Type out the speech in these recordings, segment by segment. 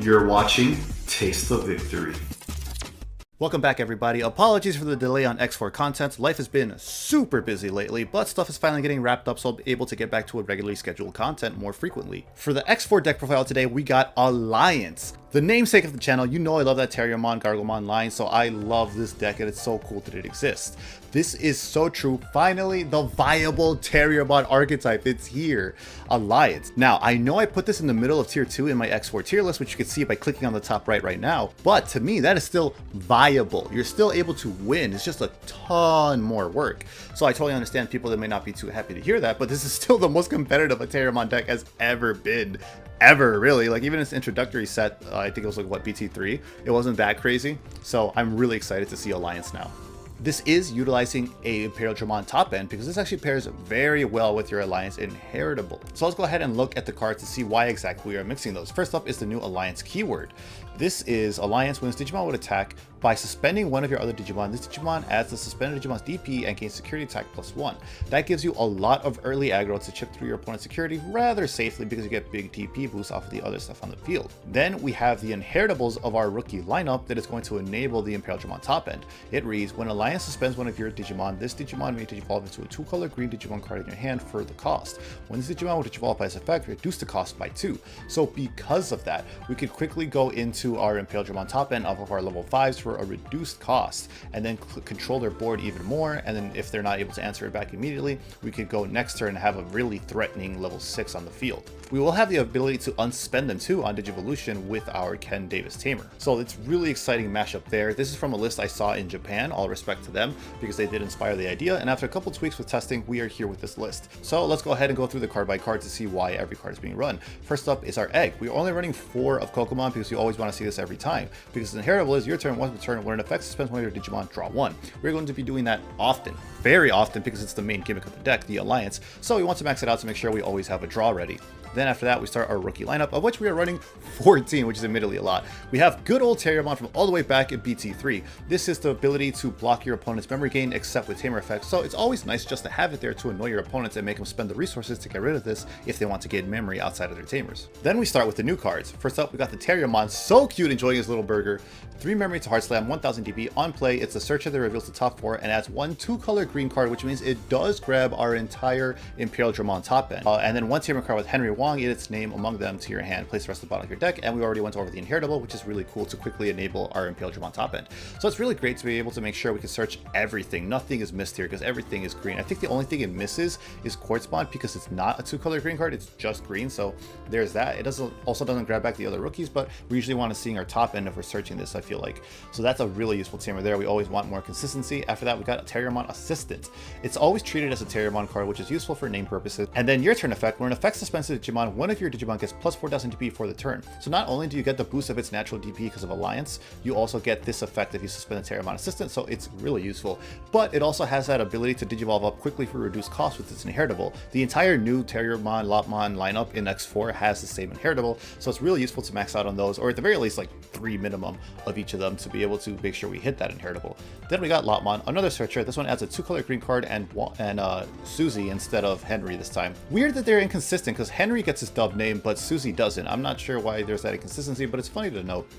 You're watching Taste of Victory. Welcome back, everybody. Apologies for the delay on X4 content. Life has been super busy lately, but stuff is finally getting wrapped up, so I'll be able to get back to a regularly scheduled content more frequently. For the X4 deck profile today, we got Alliance. The namesake of the channel, you know I love that Terriermon Gargomon line, so I love this deck and it's so cool that it exists. This is so true. Finally, the viable Terriermon archetype, it's here. Alliance. Now, I know I put this in the middle of tier 2 in my X4 tier list, which you can see by clicking on the top right now, but to me, that is still viable. You're still able to win. It's just a ton more work. So I totally understand people that may not be too happy to hear that, but this is still the most competitive a Terriermon deck has ever been. Ever, really. Like, even its introductory set, I think it was like, what, BT3? It wasn't that crazy. So I'm really excited to see Alliance now. This is utilizing a Imperialdramon top end because this actually pairs very well with your Alliance Inheritable. So let's go ahead and look at the cards to see why exactly we are mixing those. First up is the new Alliance keyword. This is Alliance when this Digimon would attack by suspending one of your other Digimon. This Digimon adds the suspended Digimon's DP and gains security attack +1. That gives you a lot of early aggro to chip through your opponent's security rather safely because you get big DP boosts off of the other stuff on the field. Then we have the Inheritables of our rookie lineup that is going to enable the Imperialdramon top end. It reads, when Alliance suspends one of your Digimon, this Digimon may Digivolve into a 2-color green Digimon card in your hand for the cost. When this Digimon would Digivolve by its effect, reduce the cost by 2. So because of that, we could quickly go into our Imperialdramon top end off of our level 5s for a reduced cost, and then control their board even more, and then if they're not able to answer it back immediately, we could go next turn and have a really threatening level 6 on the field. We will have the ability to unspend them too on Digivolution with our Ken Davis Tamer. So it's really exciting mashup there. This is from a list I saw in Japan, all respect to them, because they did inspire the idea, and after a couple tweaks with testing, we are here with this list. So let's go ahead and go through the card by card to see why every card is being run. First up is our egg. We are only running 4 of Kokomon because you always want to see this every time. Because the Inheritable is your turn, once per turn, when an effect suspends one of your Digimon, draw 1. We're going to be doing that often, very often, because it's the main gimmick of the deck, the Alliance, so we want to max it out to make sure we always have a draw ready. Then after that, we start our rookie lineup, of which we are running 14, which is admittedly a lot. We have good old Terriermon from all the way back in BT3. This is the ability to block your opponent's memory gain, except with Tamer effects, so it's always nice just to have it there to annoy your opponents and make them spend the resources to get rid of this if they want to gain memory outside of their Tamers. Then we start with the new cards. First up, we got the Terriermon, so cute, enjoying his little burger. 3 memory to Heart Slam, 1000 DP. On play, it's a searcher that reveals the top 4 and adds 1 2-color green card, which means it does grab our entire Imperialdramon top end. And then 1 Tamer card with Henry Wong in its name among them to your hand. Place the rest of the bottom of your deck, and we already went over the Inheritable, which is really cool to quickly enable our Imperialdramon top end. So it's really great to be able to make sure we can search everything. Nothing is missed here because everything is green. I think the only thing it misses is Quartzmon because it's not a 2-color green card, it's just green, so there's that. It also doesn't grab back the other rookies, but we usually want to see our top end if we're searching this, I feel like. So that's a really useful Tamer there. We always want more consistency. After that, we got a Terriermon Assistant. It's always treated as a Terriermon card, which is useful for name purposes. And then your turn effect, when an effect suspends a Digimon, one of your Digimon gets plus 4000 DP for the turn. So not only do you get the boost of its natural DP because of Alliance, you also get this effect if you suspend a Terriermon Assistant, so it's really useful. But it also has that ability to Digivolve up quickly for reduced cost with its Inheritable. The entire new Terriermon Lopmon lineup in X4 has the same Inheritable, so it's really useful to max out on those, or at the very least like 3 minimum of each of them to be able to make sure we hit that Inheritable. Then we got Lopmon, another searcher. This one adds a 2-color green card and Susie instead of Henry this time. Weird that they're inconsistent because Henry gets his dub name, but Susie doesn't. I'm not sure why there's that inconsistency, but it's funny to note.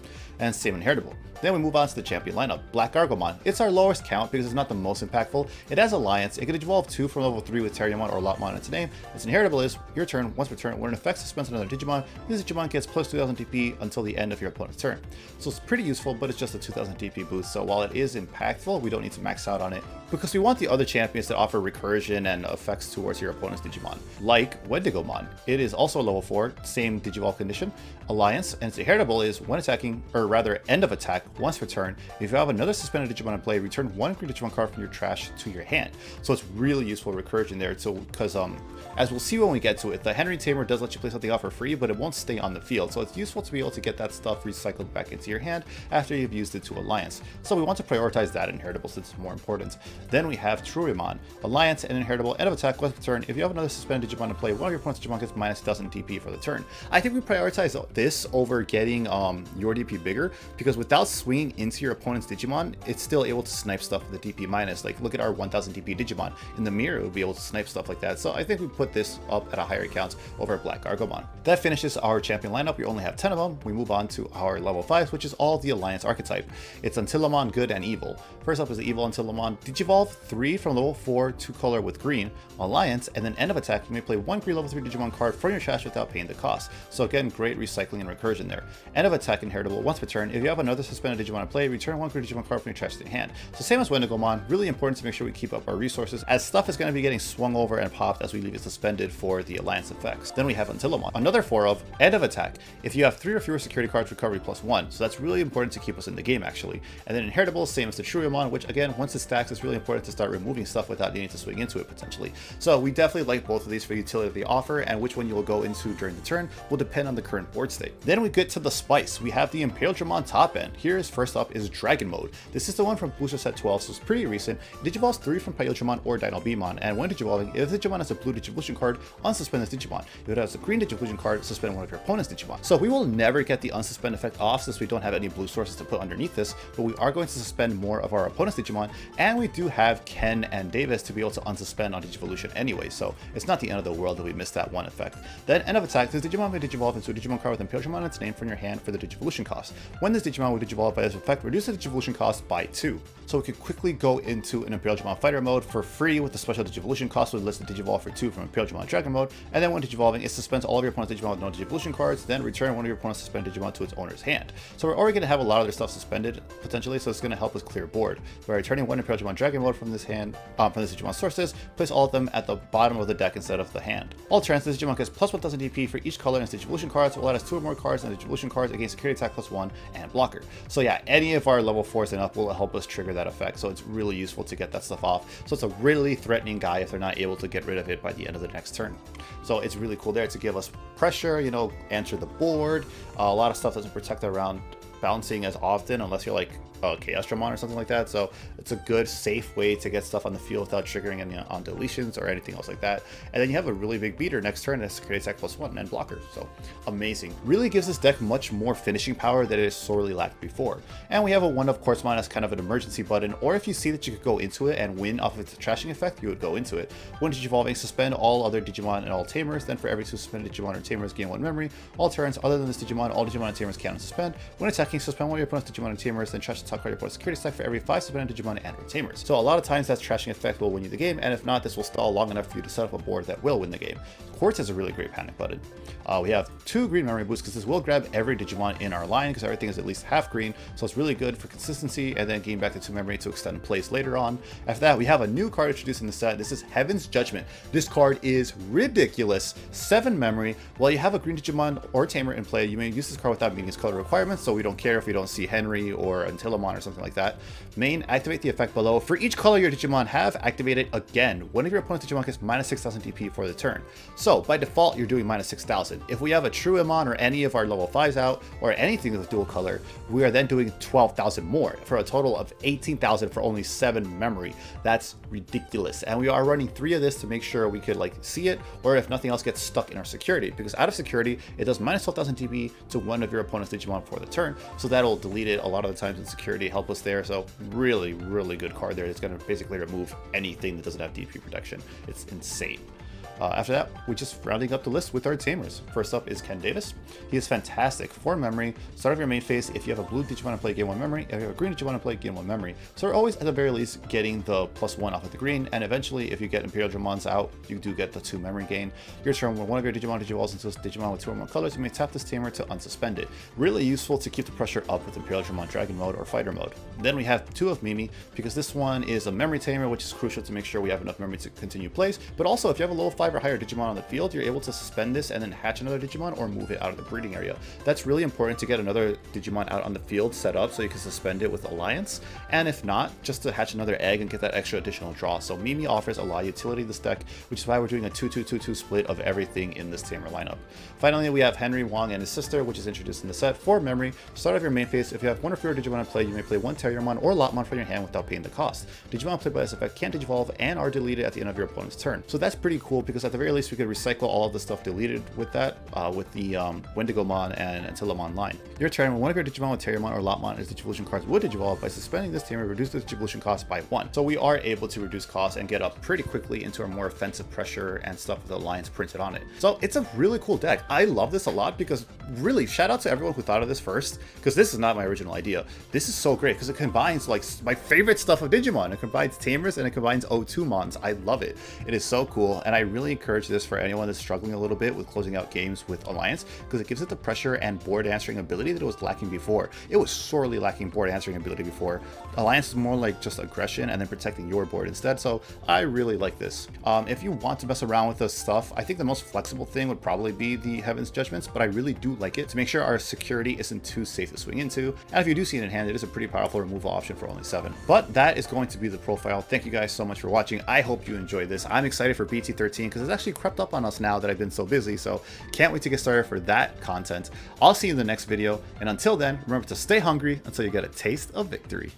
And same Inheritable. Then we move on to the champion lineup, BlackGargomon. It's our lowest count because it's not the most impactful. It has Alliance. It can evolve 2 from level 3 with Terriermon or Lopmon in its name. Its Inheritable is your turn, once per turn, when an effect suspends another Digimon, this Digimon gets plus 2000 DP until the end of your opponent's turn. So it's pretty useful, but it's just a 2000 DP boost. So while it is impactful, we don't need to max out on it because we want the other champions that offer recursion and effects towards your opponent's Digimon, like Wendigomon. It is also level 4, same Digivolve condition, Alliance, and its Inheritable is when attacking, or rather end of attack, once per turn, if you have another suspended Digimon in play, return 1 green Digimon card from your trash to your hand. So it's really useful recursion there, so because as we'll see when we get to it, the Henry Tamer does let you play something off for free, but it won't stay on the field, so it's useful to be able to get that stuff recycled back into your hand after you've used it to Alliance. So we want to prioritize that inheritable since it's more important. Then we have Turuiemon, Alliance and inheritable, end of attack, once per turn. If you have another suspended Digimon in play, one of your opponent's Digimon gets minus 1000 DP for the turn. I think we prioritize this over getting your DP bigger, because without swinging into your opponent's Digimon, it's still able to snipe stuff with the DP minus. Like, look at our 1000 DP Digimon. In the mirror, it would be able to snipe stuff like that. So I think we put this up at a higher count over BlackGargomon. That finishes our champion lineup. We only have 10 of them. We move on to our level 5s, which is all the Alliance archetype. It's Antylamon, Good, and Evil. First up is the Evil Antylamon. Digivolve 3 from level 4 to color with green, Alliance, and then end of attack, you may play 1 green level 3 Digimon card from your trash without paying the cost. So again, great recycling and recursion there. End of attack, inheritable, once per turn. If you have another suspended Digimon in play, return 1 green Digimon card from your trash to your hand. So same as Wendigomon, really important to make sure we keep up our resources, as stuff is going to be getting swung over and popped as we leave it suspended for the Alliance effects. Then we have Antylamon, another 4 of end of attack. If you have 3 or fewer security cards, recovery +1. So that's really important to keep us in the game actually. And then inheritable, same as the Turuiemon, which again, once it stacks, it's really important to start removing stuff without needing to swing into it potentially. So we definitely like both of these for utility they offer, and which one you will go into during the turn will depend on the current board state. Then we get to the spice. We have the Imperialdramon top end. Here's first up is Dragon Mode. This is the one from booster set 12, so it's pretty recent. It digivolves 3 from Imperialdramon or Dinobemon, and when digivolving, if the Digimon has a blue Digivolution card, unsuspend this Digimon. If it has a green Digivolution card, suspend one of your opponent's Digimon. So we will never get the unsuspend effect off since we don't have any blue sources to put underneath this, but we are going to suspend more of our opponent's Digimon, and we do have Ken and Davis to be able to unsuspend on Digivolution anyway, so it's not the end of the world that we missed that one effect. Then end of attack, this Digimon may digivolve into a Digimon card with Imperialdramon in its name from your hand for the Digivolution cost. When this Digimon will digivolve by this effect, reduce the Digivolution cost by 2. So we can quickly go into an Imperialdramon fighter mode for free with the special Digivolution cost with list the Digivolve for 2 from Imperialdramon Dragon Mode, and then when digivolving, it suspends all of your opponent's Digimon with no Digivolution cards, then return one of your opponent's suspended Digimon to its owner's hand. So we're already going to have a lot of their stuff suspended potentially, so it's going to help us clear board. By returning one Imperialdramon Dragon Mode from this hand, from this Digimon sources, place all of them at the bottom of the deck instead of the hand. All turns, this Digimon gets plus 1000 DP for each color in its Digivolution cards, while it has 2 or more cards in the Digivolution cards against security attack +1 and blocker. So yeah, any of our level 4s and up will help us trigger that effect, so it's really useful to get that stuff off. So it's a really threatening guy if they're not able to get rid of it by the end of the next turn. So it's really cool there to give us pressure, you know, answer the board. A lot of stuff doesn't protect around bouncing as often unless you're like Chaosdramon or something like that, so it's a good safe way to get stuff on the field without triggering any on deletions or anything else like that. And then you have a really big beater next turn that's security attack +1 and blocker, so amazing. Really gives this deck much more finishing power that it sorely lacked before. And we have a 1 of Quartzmon as kind of an emergency button, or if you see that you could go into it and win off of its trashing effect, you would go into it. When digivolving, suspend all other Digimon and all Tamers, then for every 2 suspended Digimon or Tamers gain 1 memory. All turns other than this Digimon, all Digimon and Tamers can unsuspend. When attacking, suspend one of your opponent's Digimon and Tamers, then trash the top card of your opponent's security attack for every 5 suspended Digimon and or Tamers. So a lot of times that trashing effect will win you the game, and if not, this will stall long enough for you to set up a board that will win the game. Quartz is a really great panic button. We have 2 green memory boosts because this will grab every Digimon in our line because everything is at least half green, so it's really good for consistency, and then gain back the 2 memory to extend plays later on. After that, we have a new card introduced in the set. This is Heaven's Judgment. This card is ridiculous. 7 memory. While you have a green Digimon or Tamer in play, you may use this card without meeting its color requirements, so we don't care if we don't see Henry or Antylamon or something like that. Main, activate the effect below. For each color your Digimon have, activate it again. One of your opponent's Digimon gets minus 6000 DP for the turn. So by default, you're doing minus 6000. If we have a Turuiemon or any of our level 5s out, or anything with dual color, we are then doing 12,000 more for a total of 18,000 for only 7 memory. That's ridiculous. And we are running 3 of this to make sure we could like see it, or if nothing else gets stuck in our security, because out of security, it does minus 12,000 DP to one of your opponent's Digimon for the turn. So that'll delete it a lot of the times in security, help us there. So really, really good card there. It's going to basically remove anything that doesn't have DP protection. It's insane. After that, we're just rounding up the list with our Tamers. First up is Ken Davis. He is fantastic. 4 memory. Start of your main phase. If you have a blue Digimon in play, gain 1 memory. If you have a green Digimon in play, gain 1 memory. So we're always, at the very least, getting the +1 off of the green. And eventually, if you get Imperialdramons out, you do get the 2 memory gain. Your turn, when one of your Digimon digivolves into a Digimon with 2 or more colors, you may tap this Tamer to unsuspend it. Really useful to keep the pressure up with Imperialdramon Dragon Mode or Fighter Mode. Then we have 2 of Mimi, because this one is a memory Tamer, which is crucial to make sure we have enough memory to continue plays. But also, if you have a level 5 5 or higher Digimon on the field, you're able to suspend this and then hatch another Digimon or move it out of the breeding area. That's really important to get another Digimon out on the field set up so you can suspend it with Alliance, and if not, just to hatch another egg and get that extra additional draw. So Mimi offers a lot of utility to this deck, which is why we're doing a 2-2-2-2 split of everything in this tamer lineup. Finally, we have Henry, Wong, and his sister, which is introduced in the set. For memory, start of your main phase, if you have one or fewer Digimon in play, you may play one Terriermon or Lopmon from your hand without paying the cost. Digimon played by this effect can digivolve and are deleted at the end of your opponent's turn. So that's pretty cool, because at the very least we could recycle all of the stuff deleted with that, with the Wendigomon and Antylamon line. Your turn, when one of your Digimon with Terriermon or Lopmon is Digivolution cards would digivolve, by suspending this tamer, reduce the Digivolution cost by 1. So we are able to reduce costs and get up pretty quickly into a more offensive pressure and stuff with the Alliance printed on it. So it's a really cool deck. I love this a lot, because really shout out to everyone who thought of this first, because this is not my original idea. This is so great because it combines like my favorite stuff of Digimon. It combines tamers and it combines O2 mons. I love it. It is so cool, and I really encourage this for anyone that's struggling a little bit with closing out games with Alliance, because it gives it the pressure and board answering ability that it was lacking before. It was sorely lacking board answering ability before. Alliance is more like just aggression and then protecting your board instead, so I really like this. If you want to mess around with this stuff, I think the most flexible thing would probably be the Heaven's Judgments, but I really do like it to make sure our security isn't too safe to swing into, and if you do see it in hand, it is a pretty powerful removal option for only 7. But that is going to be the profile. Thank you guys so much for watching. I hope you enjoyed this. I'm excited for BT13 because it's actually crept up on us now that I've been so busy, so can't wait to get started for that content. I'll see you in the next video, and until then, remember to stay hungry until you get a taste of victory.